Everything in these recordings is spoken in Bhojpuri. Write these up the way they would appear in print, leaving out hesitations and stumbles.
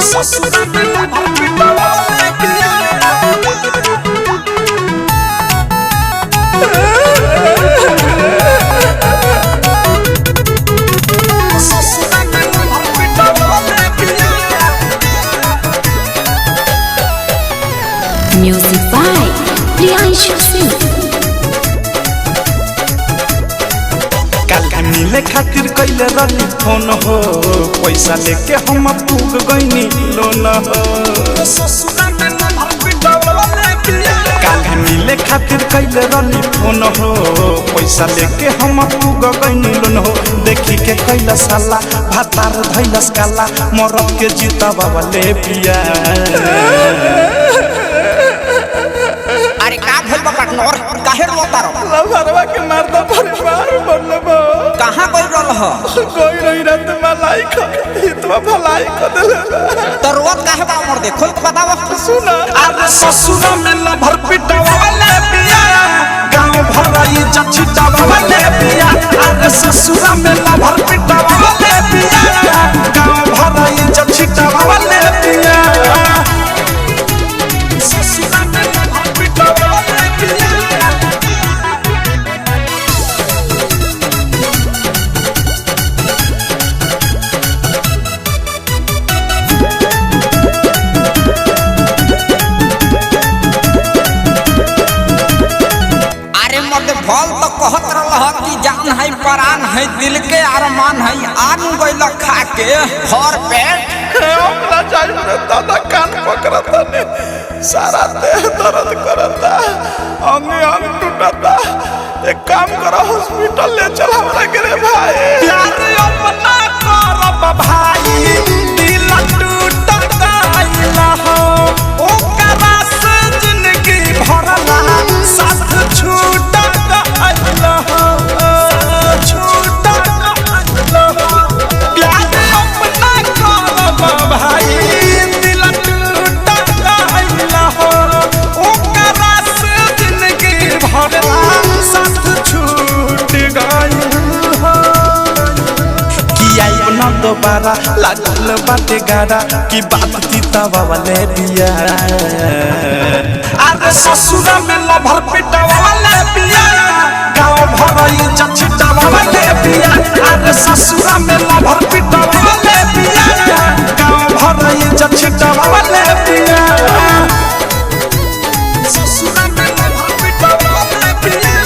Music by Priyanshu Singh। मिले खातिर कैले रही फोन हो, पैसा लेके हम पूग गईनी लोन हो। मिले खातिर कैले रही फोन हो, पैसा लेके हम पूग गईनी लोन हो। देखी के कैला साला भातार धैलस काला, मरद के जीता बाबा ले पिया। अरे का भेल बा पार्टनर, काहे रोता रो? लवरवा के मारदा परिवार बनलबो। कहां कोई रहल ह? कोई नहीं रहत मलाई ख, हितवा भलाई ख देले। तो रोत काहे बा मोर दे, खोल के बतावा। सुना, अरे ससुरा में न भर पिटावा वाले पिया, गांव भराई जचिटावा वाले पिया। अरे ससुरा में न भर पिटावा वाले पिया, गांव भराई जचिटावा वाले पिया। ससुरा में न भर पिटावा वाले पिया। फल तो कहत रहा कि जान है परान है दिल के अरमान है, आन गइल खा के भर पेट। ओकरा चाहिए दादा कान पकड़ता ने, सारा देह दर्द करता, अंग अंग टूटता। एक काम करो हॉस्पिटल ले चल हमरा के भाई। प्यार अपना करब भाई, दिल टूटता आइला हो। ओकरा से जिंदगी भरला साथ छूटा आइला हो, छूटा आइला हो। प्यार अपना करब भाई, दिल टूटता आइला हो। ओकरा से जिंदगी भरला साथ छूट गइल हो। कि आई न दोबारा लागल बाटे गारा, कि बात तीता वाले पिया। अरे ससुरा में लभर पिटावा वाले पिया, गाँव भराई जचिटावा वाले पिया। अरे ससुरा में लभर पिटावा वाले पिया, गाँव भराई जचिटावा वाले पिया। ससुरा में लभर पिटावा वाले पिया।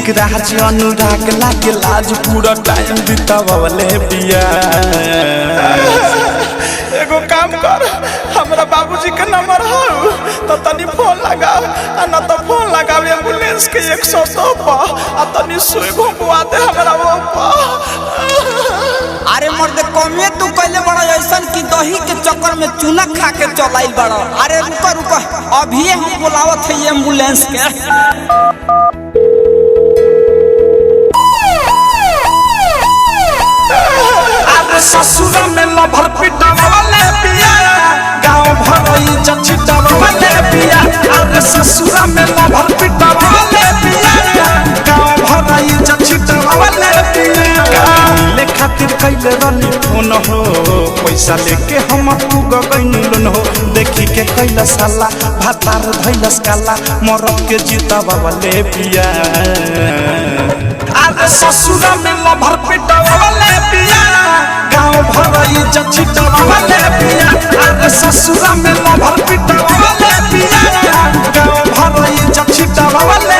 राज अनुराग लागे लाज पूरा टाइम बितावले पिया। एगो काम कर, हमरा बाबूजी के नंबर हो तो तनी फोन लगाओ, आ न तो फोन लगाओ एम्बुलेंस के 102 पर, आ तनी सुई घुमवा दे हमरा वो पर। अरे मर्द कमे तू कहले बड़ा ऐसन कि दही के चक्कर में चूना खा के चलाइल बड़ा। अरे रुको रुको, अभी हम बुलावत है एम्बुलेंस के। ससुरा में लभर पिटावा वाले पिया, गाँव भराई जचिटावा वाले पिया। अरे ससुरा में लभर पिटावा वाले पिया, गाँव भराई जचिटावा वाले पिया। मिले खातिर कैले रही फोन हो, पैसा लेके हम पूग गईनी लोन हो। देखी के कैला साला भातार धैलस काला, मरद के जीता बाबा ले पिया। अरे ससुरा में लभर पिटावा वाले पिया, गाँव भराई जचिटावा वाले पिया। अरे ससुरा में लभर पिटावा वाले पिया, गाँव भराई जचिटावा वाले